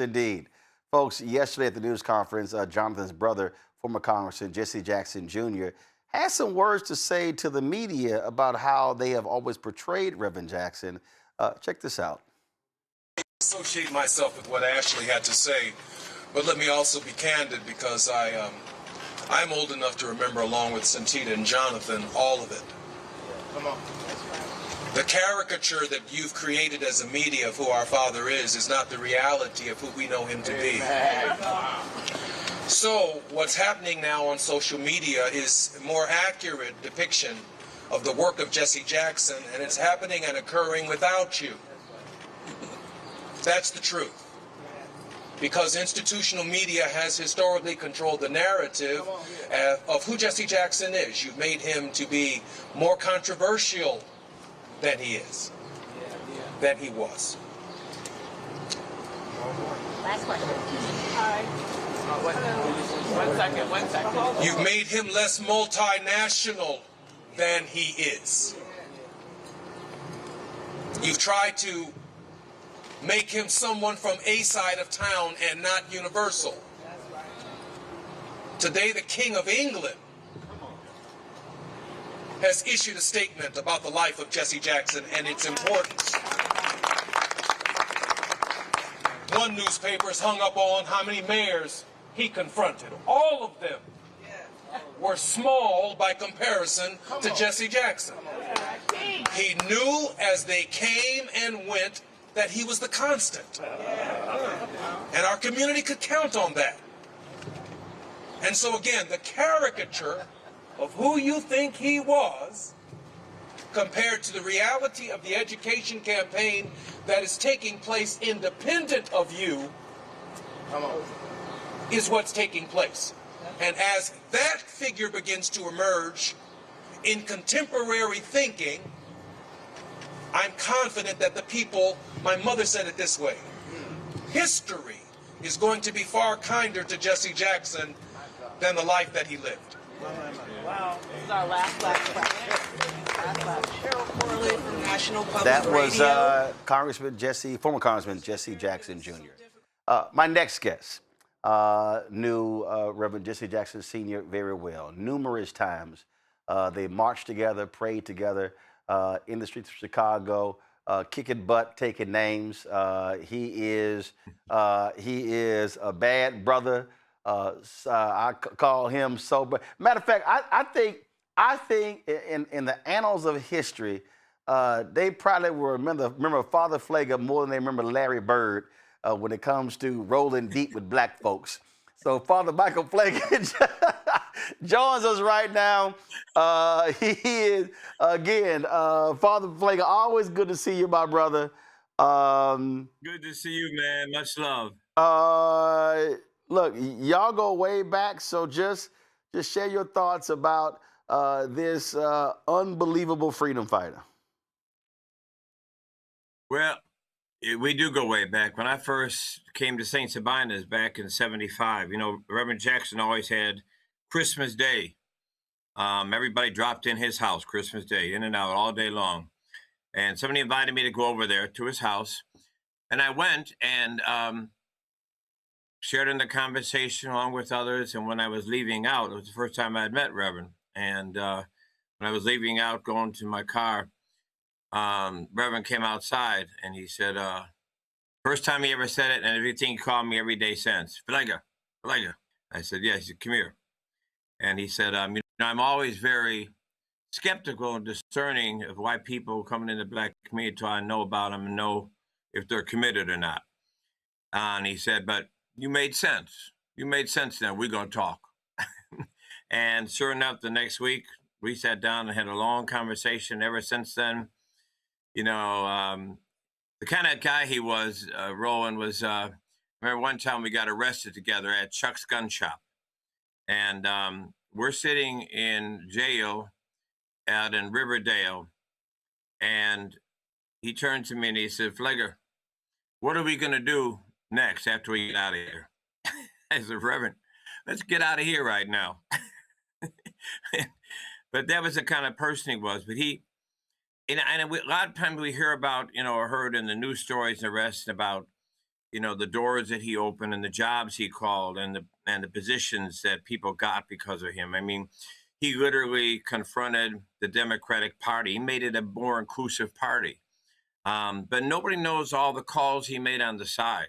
Indeed. Folks, yesterday at the news conference, Jonathan's brother, former Congressman Jesse Jackson Jr., had some words to say to the media about how they have always portrayed Reverend Jackson. Check this out. Associate myself with what Ashley had to say, but let me also be candid because I'm old enough to remember, along with Santita and Jonathan, all of it. Come on. The caricature that you've created as a media of who our father is not the reality of who we know him to be. So what's happening now on social media is a more accurate depiction of the work of Jesse Jackson, and it's happening and occurring without you. That's the truth. Because institutional media has historically controlled the narrative of who Jesse Jackson is. You've made him to be more controversial than he is, than he was. Last question. Hi. One second. You've made him less multinational than he is. You've tried to make him someone from a side of town and not universal. Today, the King of England has issued a statement about the life of Jesse Jackson and its importance. One newspaper is hung up on how many mayors he confronted. All of them were small by comparison to Jesse Jackson. He knew as they came and went that he was the constant. And our community could count on that. And so again, the caricature of who you think he was compared to the reality of the education campaign that is taking place independent of you is what's taking place. And as that figure begins to emerge in contemporary thinking, I'm confident that the people, my mother said it this way, history is going to be far kinder to Jesse Jackson than the life that he lived. Wow. This is our last question. Cheryl Corley from National Public That Radio. was former Congressman Jesse Jackson Jr. My next guest knew Reverend Jesse Jackson Sr. very well. Numerous times they marched together, prayed together in the streets of Chicago, kicking butt, taking names. He is a bad brother. I call him sober. Matter of fact, I think in the annals of history, they probably will remember Father Phleger more than they remember Larry Bird when it comes to rolling deep with black folks. So Father Michael Pfleger joins us right now. He is, again, Father Phleger, always good to see you, my brother. Good to see you, man. Much love. Look, y'all go way back, so just share your thoughts about this unbelievable freedom fighter. Well, we do go way back. When I first came to St. Sabina's back in '75, Reverend Jackson always had Christmas Day. Everybody dropped in his house Christmas Day, in and out all day long. And somebody invited me to go over there to his house. And I went and shared in the conversation along with others. And when I was leaving out, it was the first time I had met Reverend. And when I was leaving out, going to my car, Reverend came outside and he said, first time he ever said it, and everything he called me every day since, Phleger. I said, yes. He said, come here. And he said, I'm always very skeptical and discerning of why people coming in the black community till I know about them and know if they're committed or not. And he said, but you made sense. You made sense then. We're going to talk. And sure enough, the next week, we sat down and had a long conversation. Ever since then, the kind of guy he was, Roland, was, remember one time we got arrested together at Chuck's gun shop. And we're sitting in jail out in Riverdale. And he turned to me and he said, Phleger, what are we going to do next after we get out of here? I said, Reverend, let's get out of here right now. But that was the kind of person he was. But a lot of times we hear about, or heard in the news stories and the rest about you know, the doors that he opened and the jobs he called and the positions that people got because of him. I mean, he literally confronted the Democratic Party. He made it a more inclusive party. But nobody knows all the calls he made on the side,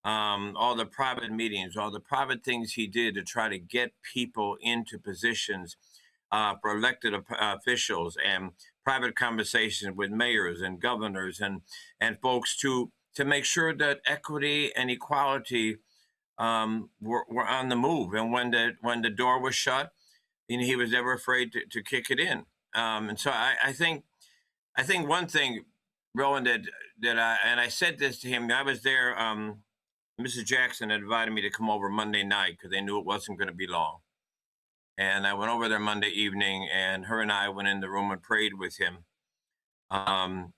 all the private meetings, all the private things he did to try to get people into positions for elected officials, and private conversations with mayors and governors and folks to make sure that equity and equality were on the move. And when the door was shut, you know, he was never afraid to kick it in. And so I think one thing, Roland, I said this to him. I was there. Mrs. Jackson had invited me to come over Monday night because they knew it wasn't going to be long. And I went over there Monday evening, and her and I went in the room and prayed with him. One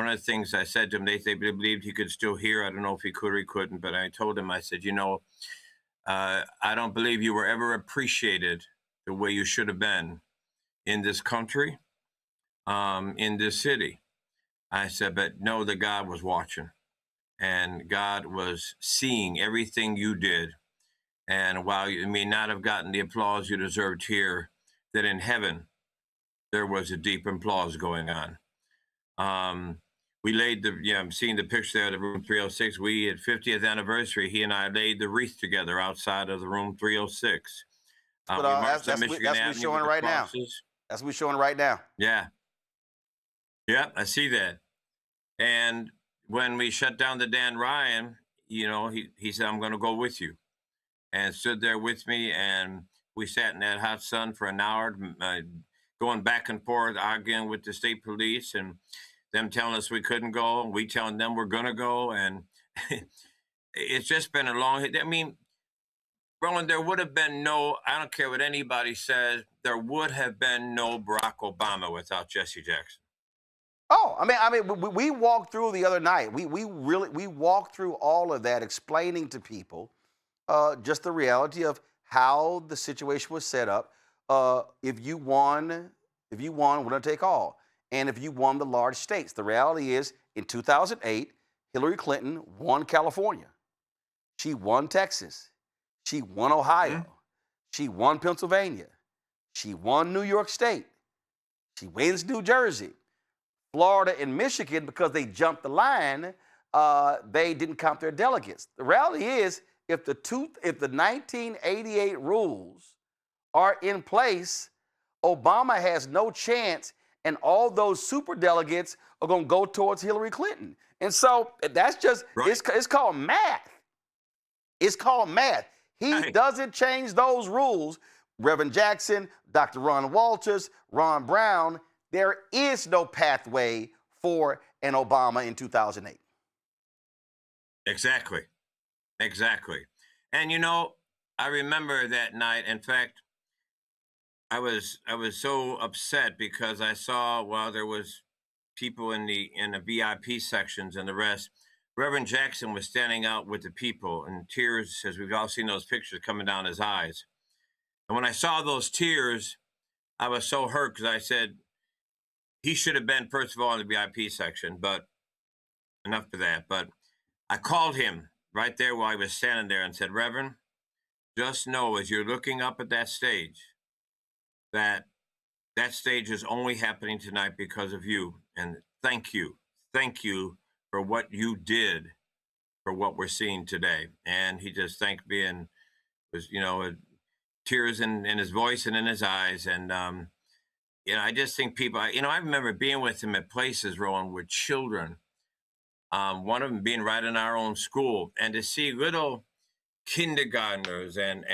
of the things I said to him, they believed he could still hear. I don't know if he could or he couldn't, but I told him, I said, you know, I don't believe you were ever appreciated the way you should have been in this country, in this city. I said, but know that God was watching, and God was seeing everything you did. And while you may not have gotten the applause you deserved here, that in heaven, there was a deep applause going on. We laid I'm seeing the picture there of the room 306. We, at 50th anniversary, he and I laid the wreath together outside of the room 306. That's what we're showing right now. That's what we're showing right now. Yeah. Yeah, I see that. And when we shut down the Dan Ryan, you know, he said, I'm going to go with you. And stood there with me, and we sat in that hot sun for an hour, going back and forth, arguing with the state police, and them telling us we couldn't go, and we telling them we're going to go. And it's just been a long, I mean, Roland, there would have been no, I don't care what anybody says, there would have been no Barack Obama without Jesse Jackson. Oh, I mean, we walked through the other night. We walked through all of that, explaining to people just the reality of how the situation was set up. If you won, we're going to take all. And if you won the large states, the reality is, in 2008, Hillary Clinton won California. She won Texas. She won Ohio. Mm-hmm. She won Pennsylvania. She won New York State. She wins New Jersey. Florida and Michigan, because they jumped the line, they didn't count their delegates. The reality is, if the 1988 rules are in place, Obama has no chance, and all those super delegates are going to go towards Hillary Clinton. And so that's just, right. It's called math. It's called math. He doesn't change those rules. Reverend Jackson, Dr. Ron Walters, Ron Brown, there is no pathway for an Obama in 2008. Exactly. And, you know, I remember that night. In fact, I was so upset because I saw, while there was people in the VIP sections and the rest, Reverend Jackson was standing out with the people, and tears, as we've all seen those pictures, coming down his eyes. And when I saw those tears, I was so hurt, because I said, he should have been, first of all, in the VIP section, but enough of that. But I called him right there while he was standing there and said, Reverend, just know, as you're looking up at that stage, that stage is only happening tonight because of you. And thank you for what you did for what we're seeing today. And he just thanked me, and was, you know, tears in his voice and in his eyes. And, you know, I just think people, you know, I remember being with him at places, Roland, with children, one of them being right in our own school, and to see little kindergartners and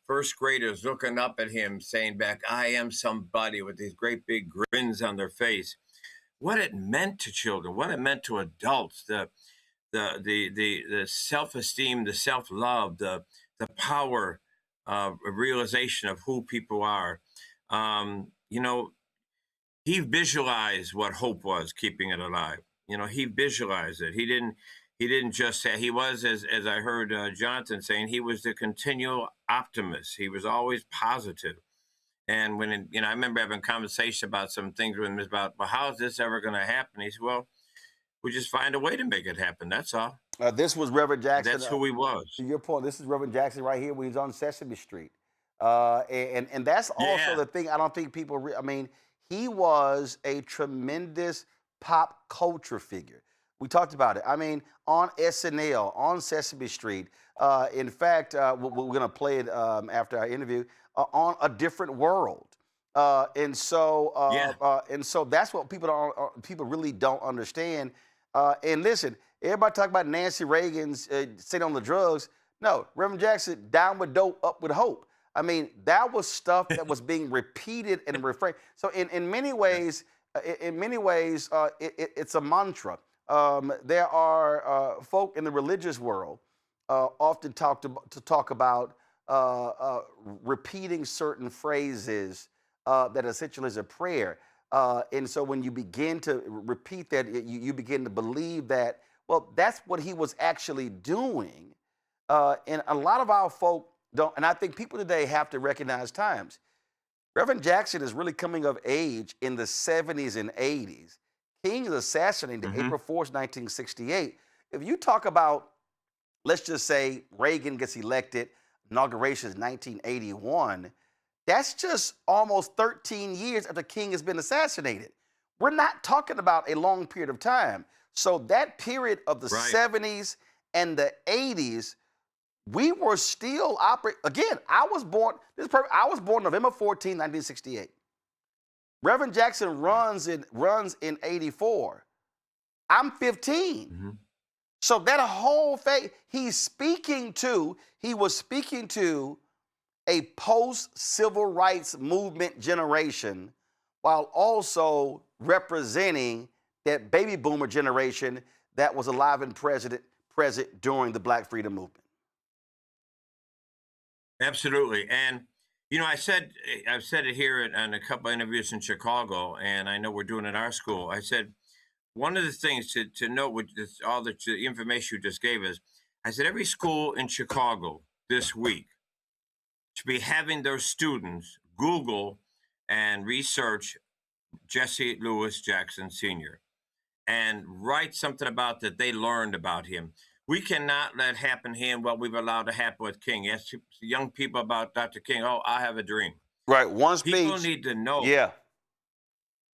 first graders looking up at him saying back, I am somebody, with these great big grins on their face. What it meant to children, what it meant to adults, the self-esteem, the self-love, the power of realization of who people are. You know, he visualized what hope was, keeping it alive. You know, he visualized it. He didn't just say, he was, as I heard Jonathan saying, he was the continual optimist. He was always positive. And when, you know, I remember having a conversation about some things with him about, well, how is this ever going to happen? He said, well, we just find a way to make it happen. That's all. This was Reverend Jackson. That's who he was. To your point, this is Reverend Jackson right here when he's on Sesame Street. And that's also Yeah. the thing I don't think people, I mean, he was a tremendous pop culture figure. We talked about it. I mean, on SNL, on Sesame Street. In fact, we're going to play it after our interview, on A Different World. Yeah. And so that's what people really don't understand. And listen, everybody talk about Nancy Reagan's sitting on the drugs. No, Reverend Jackson, down with dope, up with hope. I mean, that was stuff that was being repeated and reframed. So in many ways, it's a mantra. There are folk in the religious world often talk about repeating certain phrases that essentially is a prayer. And so when you begin to repeat that, you begin to believe that, well, that's what he was actually doing. And a lot of our folk don't, and I think people today have to recognize times. Reverend Jackson is really coming of age in the 70s and 80s. King is assassinated April 4th, 1968. If you talk about, let's just say Reagan gets elected, inauguration is 1981, that's just almost 13 years after King has been assassinated. We're not talking about a long period of time. So that period of the 70s and the 80s, we were still operating. Again, I was born November 14, 1968. Reverend Jackson runs in 84. I'm 15. So that whole phase, he was speaking to a post-civil rights movement generation while also representing that baby boomer generation that was alive and present during the Black Freedom Movement. Absolutely. And, you know, I've said it here in a couple of interviews in Chicago, and I know we're doing it in our school. I said, one of the things to note with all the information you just gave us, I said, every school in Chicago this week should be having their students Google and research Jesse Louis Jackson Sr. and write something about that they learned about him. We cannot let happen to him what we've allowed to happen with King. Ask young people about Dr. King. Oh, I have a dream. Right. One speech. People need to know. Yeah.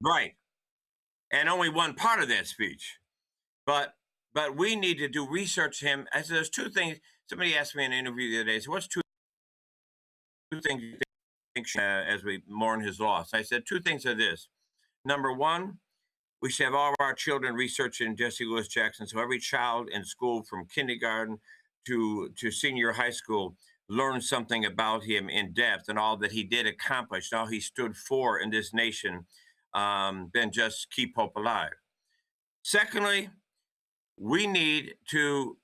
Right. And only one part of that speech. But we need to do research him. As there's two things. Somebody asked me in an interview the other day, so what's two things you think as we mourn his loss? I said, two things are this. Number one, we should have all of our children researching Jesse Louis Jackson. So every child in school from kindergarten to senior high school learns something about him in depth and all that he did accomplish, and all he stood for in this nation, then just keep hope alive. Secondly, we need to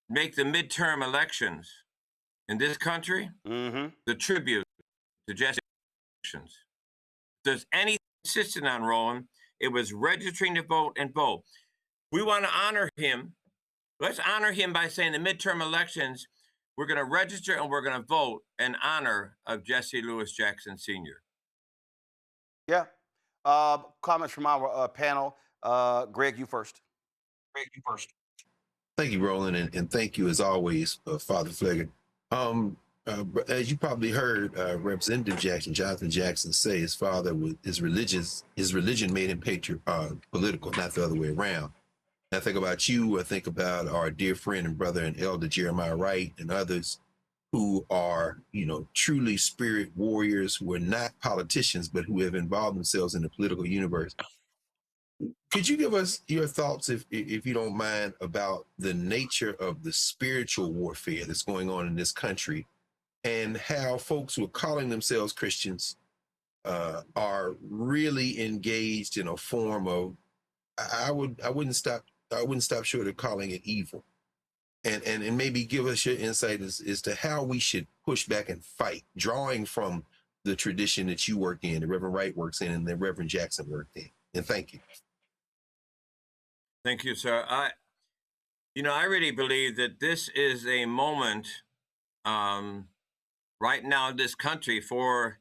make the midterm elections in this country the tribute to Jesse elections. If there's anything insistent on, Roland, it was registering to vote and vote. We want to honor him. Let's honor him by saying the midterm elections, we're going to register and we're going to vote in honor of Jesse Louis Jackson Sr. Yeah. Comments from our panel. Greg, you first. Thank you, Roland, and thank you as always, Father Phleger. As you probably heard Representative Jackson, Jonathan Jackson, say his father was his religion made him political, not the other way around. I think about you. I think about our dear friend and brother and elder Jeremiah Wright and others who are, truly spirit warriors who are not politicians, but who have involved themselves in the political universe. Could you give us your thoughts, if you don't mind, about the nature of the spiritual warfare that's going on in this country, and how folks who are calling themselves Christians are really engaged in a form of, I wouldn't stop short of calling it evil, and maybe give us your insight as to how we should push back and fight, drawing from the tradition that you work in, the Reverend Wright works in, and the Reverend Jackson worked in. And thank you. Thank you, sir. I really believe that this is a moment right now in this country for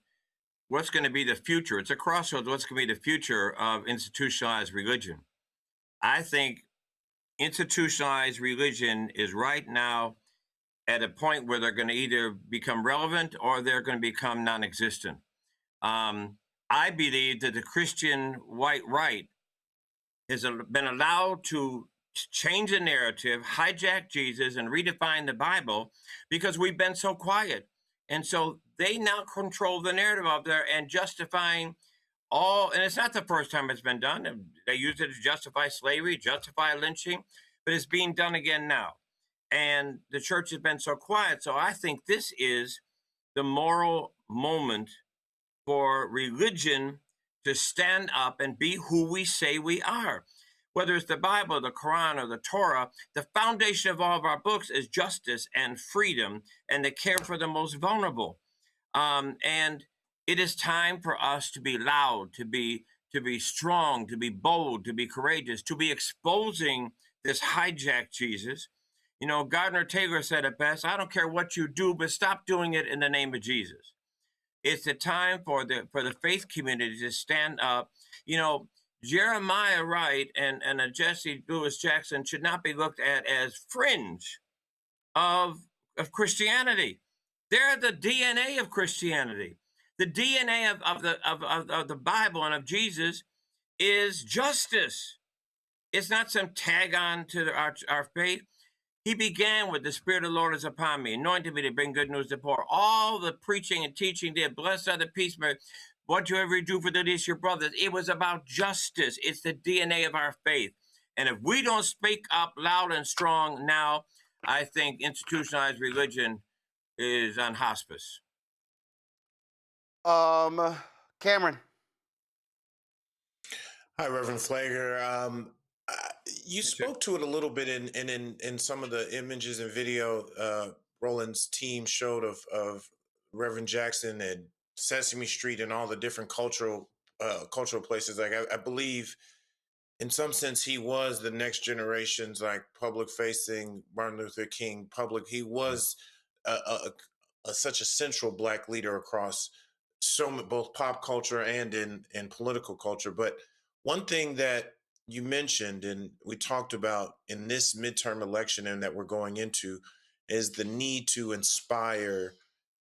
what's going to be the future. It's a crossroads. What's going to be the future of institutionalized religion? I think institutionalized religion is right now at a point where they're going to either become relevant or they're going to become non-existent. I believe that the Christian white right has been allowed to change the narrative, hijack Jesus, and redefine the Bible because we've been so quiet. And so they now control the narrative up there and justifying all, and it's not the first time it's been done. They used it to justify slavery, justify lynching, but it's being done again now. And the church has been so quiet. So I think this is the moral moment for religion to stand up and be who we say we are. Whether it's the Bible, the Quran, or the Torah, the foundation of all of our books is justice and freedom and the care for the most vulnerable. And it is time for us to be loud, to be strong, to be bold, to be courageous, to be exposing this hijacked Jesus. You know, Gardner Taylor said it best, I don't care what you do, but stop doing it in the name of Jesus. It's the time for the faith community to stand up. You know, Jeremiah Wright and Jesse Lewis Jackson should not be looked at as fringe of Christianity. They're the DNA of Christianity. The DNA of the Bible and of Jesus is justice. It's not some tag on to our faith. He began with the Spirit of the Lord is upon me, anointed me to bring good news to the poor. All the preaching and teaching did, blessed are the peacemakers, whatsoever you do for the least of your brothers. It was about justice. It's the DNA of our faith. And if we don't speak up loud and strong now, I think institutionalized religion is on hospice. Cameron. Hi, Reverend Phleger. You spoke to it a little bit in some of the images and video Roland's team showed of Reverend Jackson and Sesame Street and all the different cultural places. Like I believe, in some sense, he was the next generation's like public-facing Martin Luther King public. He was such a central Black leader across both pop culture and in political culture. But one thing that you mentioned and we talked about in this midterm election and that we're going into is the need to inspire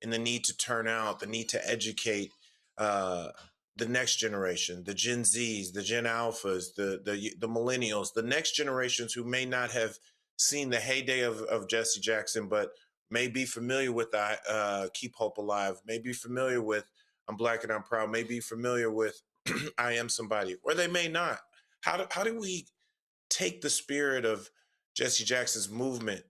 and the need to turn out, the need to educate the next generation, the Gen Zs, the Gen Alphas, the millennials, the next generations who may not have seen the heyday of Jesse Jackson, but may be familiar with Keep Hope Alive, may be familiar with I'm Black and I'm Proud, may be familiar with I Am Somebody, or they may not. How do we take the spirit of Jesse Jackson's movement,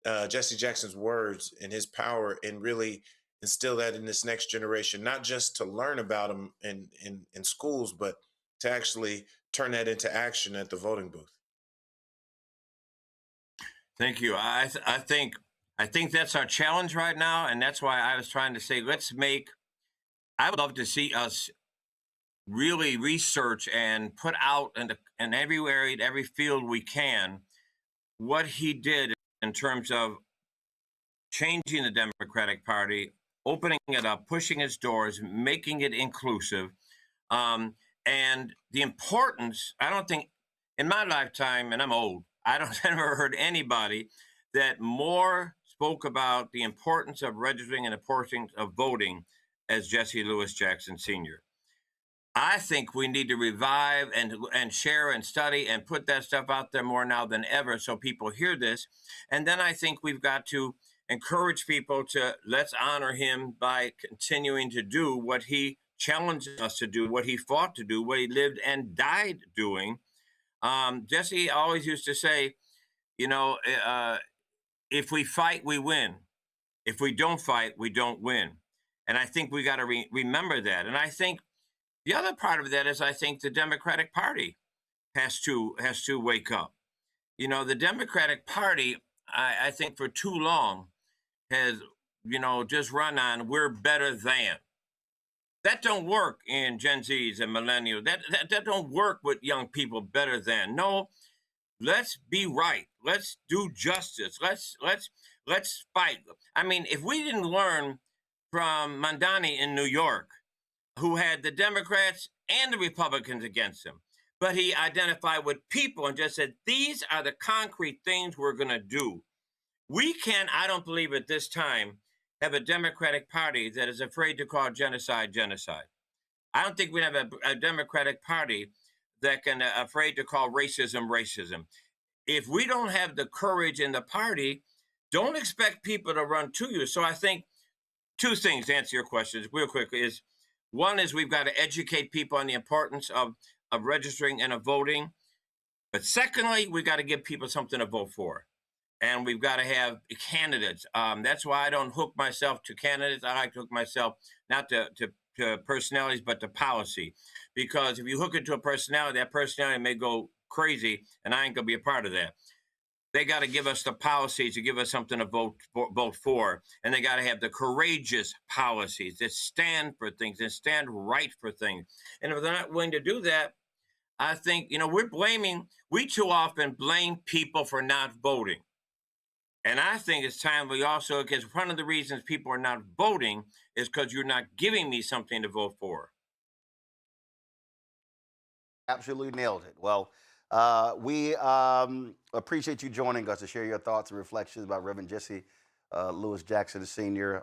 Jesse Jackson's words and his power, and really instill that in this next generation, not just to learn about him in schools, but to actually turn that into action at the voting booth? Thank you. I think that's our challenge right now, and that's why I was trying to say, I would love to see us really research and put out in every area, every field we can, what he did in terms of changing the Democratic Party, opening it up, pushing its doors, making it inclusive. And the importance, I don't think, in my lifetime, and I'm old, I don't ever heard anybody that more spoke about the importance of registering and the importance of voting as Jesse Lewis Jackson Sr. I think we need to revive and share and study and put that stuff out there more now than ever so people hear this. And then I think we've got to encourage people to let's honor him by continuing to do what he challenged us to do, what he fought to do, what he lived and died doing. Jesse always used to say, you know, if we fight, we win. If we don't fight, we don't win. And I think we got to remember that. And I think the other part of that is I think the Democratic Party has to wake up. You know, the Democratic Party, I think for too long has, you know, just run on we're better than. That don't work in Gen Zs and millennials. That don't work with young people better than. No, let's be right. Let's do justice. Let's fight. I mean, if we didn't learn from Mandani in New York, who had the Democrats and the Republicans against him, but he identified with people and just said, these are the concrete things we're going to do. We can, I don't believe at this time, have a Democratic Party that is afraid to call genocide genocide. I don't think we have a Democratic Party that can afraid to call racism racism. If we don't have the courage in the party, don't expect people to run to you. So I think two things to answer your questions real quick is, one is we've got to educate people on the importance of registering and of voting. But secondly, we've got to give people something to vote for. And we've got to have candidates. That's why I don't hook myself to candidates. I like to hook myself not to personalities, but to policy. Because if you hook it to a personality, that personality may go crazy, and I ain't going to be a part of that. They got to give us the policies to give us something to vote for. And they got to have the courageous policies that stand for things and stand right for things. And if they're not willing to do that, I think, we too often blame people for not voting. And I think it's time we also, because one of the reasons people are not voting is because you're not giving me something to vote for. Absolutely nailed it. Well, we appreciate you joining us to share your thoughts and reflections about Reverend Jesse Lewis Jackson Sr.